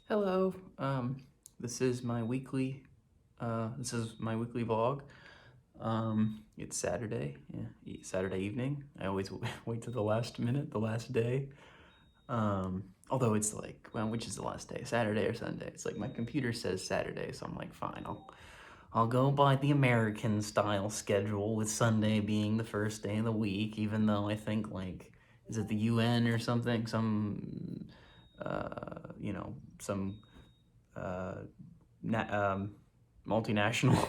Hello. This is my weekly vlog. It's Saturday, Saturday evening. I always wait to the last minute, the last day. Although it's like, well, which is the last day, Saturday or Sunday? It's like my computer says Saturday, so I'm like, fine, I'll go by the American style schedule with Sunday being the first day of the week, even though I think like, is it the UN or something? Some uh, multinational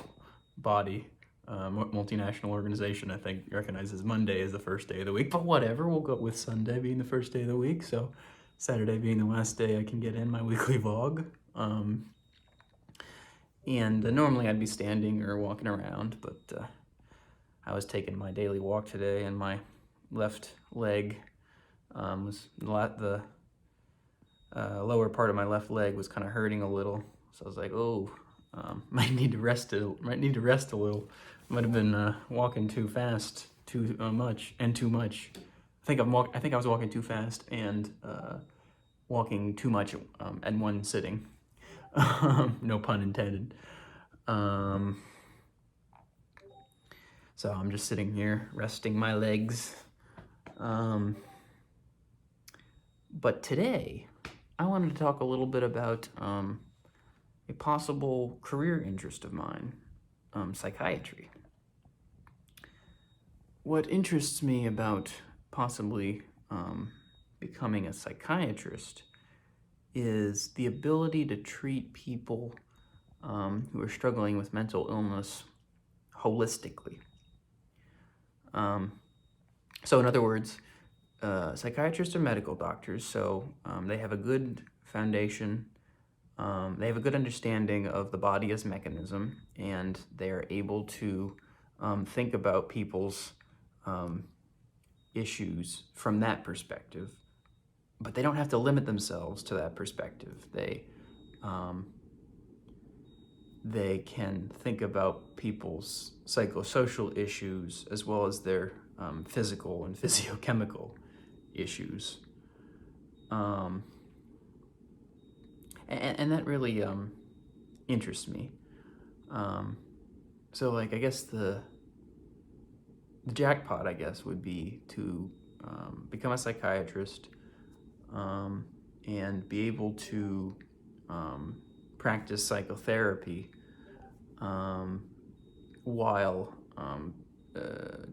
body, multinational organization, I think, recognizes Monday as the first day of the week. But whatever, we'll go with Sunday being the first day of the week. So Saturday being the last day I can get in my weekly vlog. And normally I'd be standing or walking around, but I was taking my daily walk today, and my left leg was the lower part of my left leg was kind of hurting a little. So I was like, oh, might need to rest a little. Might have been walking too fast, too much. I think I was walking too fast and walking too much at one sitting. No pun intended. So I'm just sitting here resting my legs. But today, I wanted to talk a little bit about a possible career interest of mine, psychiatry. What interests me about possibly becoming a psychiatrist is the ability to treat people who are struggling with mental illness holistically. So in other words, psychiatrists are medical doctors, so they have a good foundation. They have a good understanding of the body as mechanism, and they're able to think about people's issues from that perspective. But they don't have to limit themselves to that perspective. They can think about people's psychosocial issues as well as their physical and physiochemical issues. And that really interests me. So like, I guess the jackpot, I guess, would be to become a psychiatrist and be able to practice psychotherapy while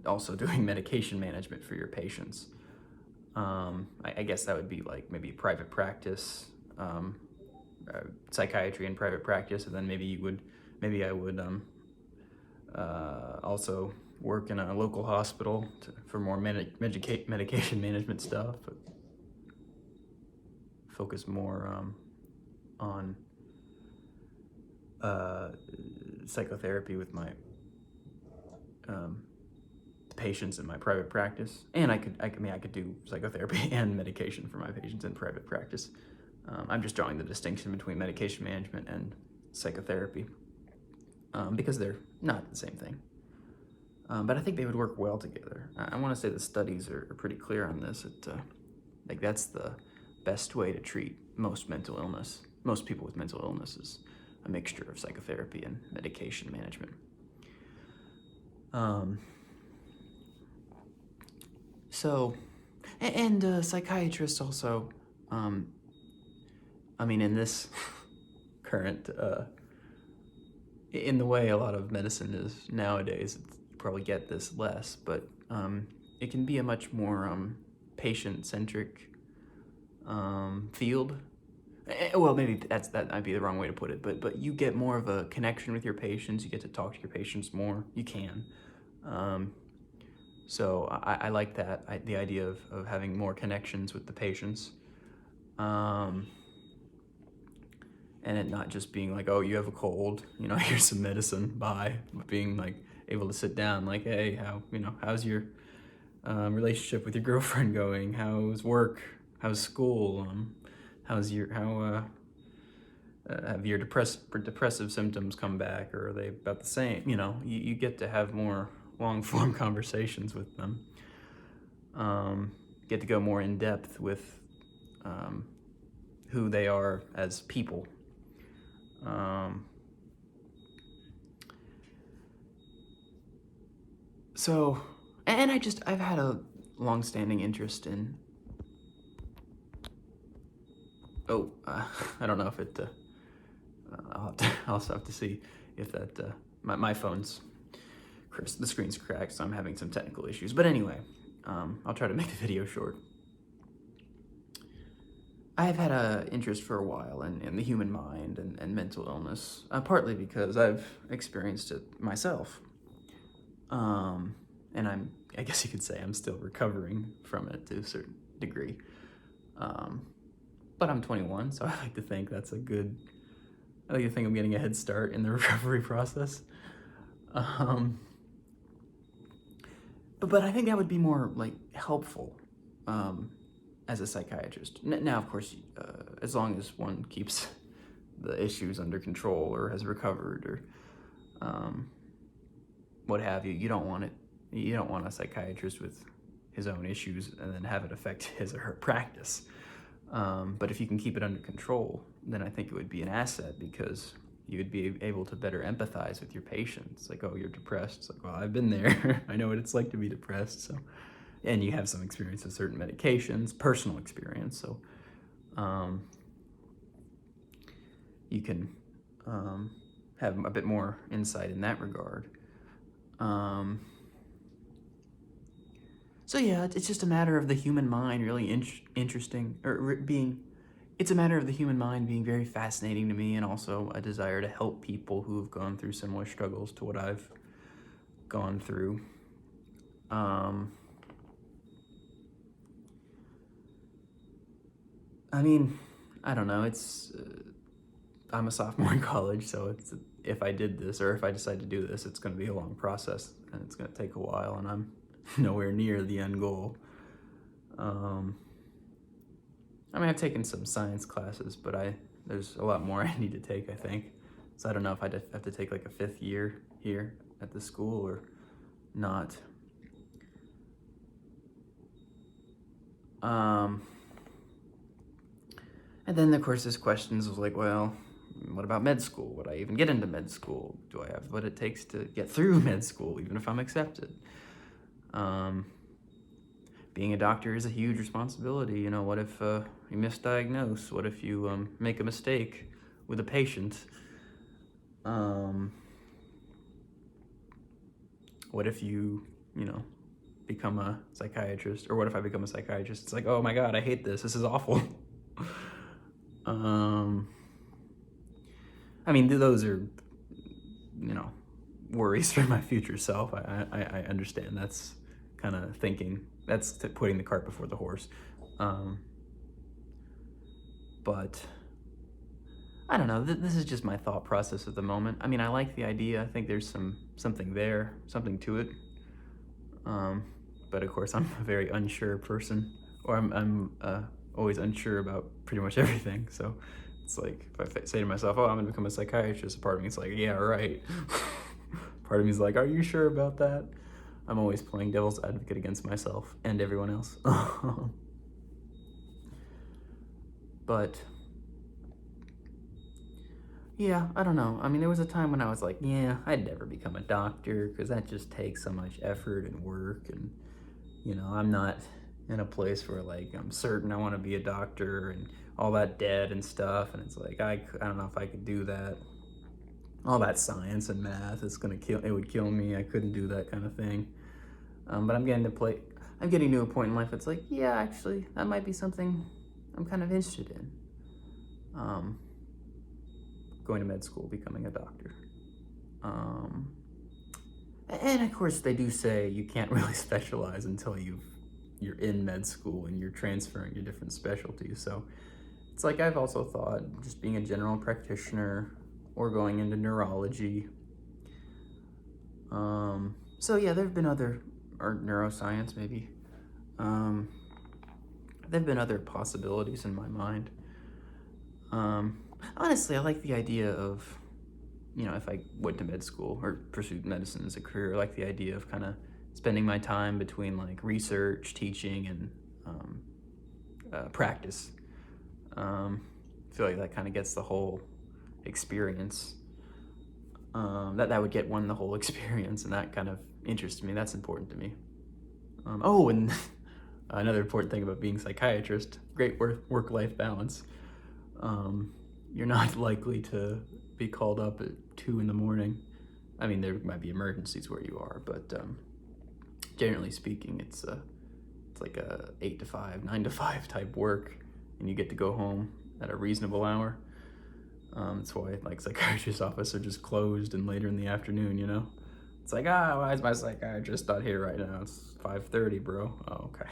also doing medication management for your patients. I guess that would be like maybe private practice, psychiatry in private practice, and then maybe I would also work in a local hospital for more medication management stuff, but focus more on psychotherapy with my patients in my private practice. And I could do psychotherapy and medication for my patients in private practice. I'm just drawing the distinction between medication management and psychotherapy because they're not the same thing. But I think they would work well together. I want to say the studies are pretty clear on this. Like that's the best way to treat most people with mental illness is a mixture of psychotherapy and medication management. Psychiatrists also, in this current, in the way a lot of medicine is nowadays, you probably get this less, but it can be a much more patient-centric field. Well, maybe that might be the wrong way to put it, but you get more of a connection with your patients. You get to talk to your patients more. You can. So I like that, the idea of having more connections with the patients. And it not just being like, oh, you have a cold, here's some medicine, bye. But being like able to sit down, like, hey, how's your relationship with your girlfriend going? How's work? How's school? Have your depressive symptoms come back, or are they about the same? You get to have more long-form conversations with them. Get to go more in depth with who they are as people. So, and I've had a long-standing interest in, I don't know if it, I'll also have to see if that, my phone's, the screen's cracked, so I'm having some technical issues. But anyway, I'll try to make the video short. I have had an interest for a while in the human mind and mental illness, partly because I've experienced it myself. And I guess you could say I'm still recovering from it to a certain degree. But I'm 21, so I like to think that's I like to think I'm getting a head start in the recovery process. But I think that would be more like helpful as a psychiatrist. Now, of course, as long as one keeps the issues under control or has recovered or what have you, you don't want a psychiatrist with his own issues and then have it affect his or her practice. But if you can keep it under control, then I think it would be an asset, because you would be able to better empathize with your patients. Like, oh, you're depressed. It's like, well, I've been there. I know what it's like to be depressed. So, and you have some experience with certain medications, personal experience. So, you can have a bit more insight in that regard. So yeah, it's just a matter of the human mind really interesting, or it's a matter of the human mind being very fascinating to me, and also a desire to help people who have gone through similar struggles to what I've gone through. I mean, I don't know, I'm a sophomore in college, so if I did this, or if I decide to do this, it's going to be a long process, and it's going to take a while, and I'm nowhere near the end goal. I mean, I've taken some science classes, but there's a lot more I need to take, I think. So I don't know if I'd have to take like a 5th year here at the school or not. And then, of course, there's questions of like, well, what about med school? Would I even get into med school? Do I have what it takes to get through med school, even if I'm accepted? Being a doctor is a huge responsibility. You know, what if you misdiagnose? What if you make a mistake with a patient? What if you become a psychiatrist? Or what if I become a psychiatrist? It's like, oh my God, I hate this. This is awful. I mean, those are, worries for my future self. I understand. That's kind of thinking. That's putting the cart before the horse. But I don't know. This is just my thought process at the moment. I mean, I like the idea. I think there's something to it. But of course, I'm a very unsure person, or I'm always unsure about pretty much everything. So it's like, if I say to myself, oh, I'm gonna become a psychiatrist, part of me is like, yeah, right. Part of me is like, are you sure about that? I'm always playing devil's advocate against myself and everyone else. But yeah, I don't know. I mean, there was a time when I was like, yeah, I'd never become a doctor, because that just takes so much effort and work, and I'm not in a place where like I'm certain I want to be a doctor and all that debt and stuff, and it's like I don't know if I could do that. All that science and math it would kill me. I couldn't do that kind of thing. But I'm getting to a point in life that's like, yeah, actually, that might be something I'm kind of interested in. Going to med school, becoming a doctor. And of course, they do say you can't really specialize until you're in med school and you're transferring to different specialties. So it's like, I've also thought just being a general practitioner or going into neurology. So yeah, there have been or neuroscience maybe. There have been other possibilities in my mind. Honestly, I like the idea of, if I went to med school or pursued medicine as a career, I like the idea of kind of spending my time between like research, teaching, and practice. feel like that kind of gets the whole experience. That would get one the whole experience, and that kind of interests me. That's important to me. Oh, and another important thing about being a psychiatrist, great work-life balance. You're not likely to be called up at 2 in the morning. I mean, there might be emergencies where you are, but generally speaking, it's like a 8 to 5, 9 to 5 type work, and you get to go home at a reasonable hour. That's why like psychiatrist's office are just closed and later in the afternoon, you know? It's like, why is my psychiatrist not here right now? It's 5:30, bro. Oh, okay.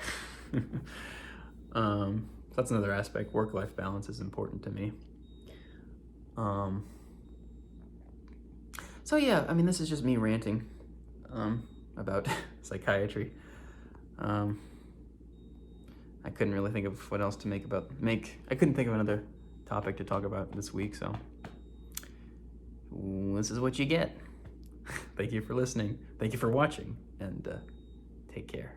So that's another aspect. Work-life balance is important to me. So yeah, I mean, this is just me ranting about psychiatry. I couldn't really think of what else to I couldn't think of another topic to talk about this week, so this is what you get. Thank you for listening. Thank you for watching, and take care.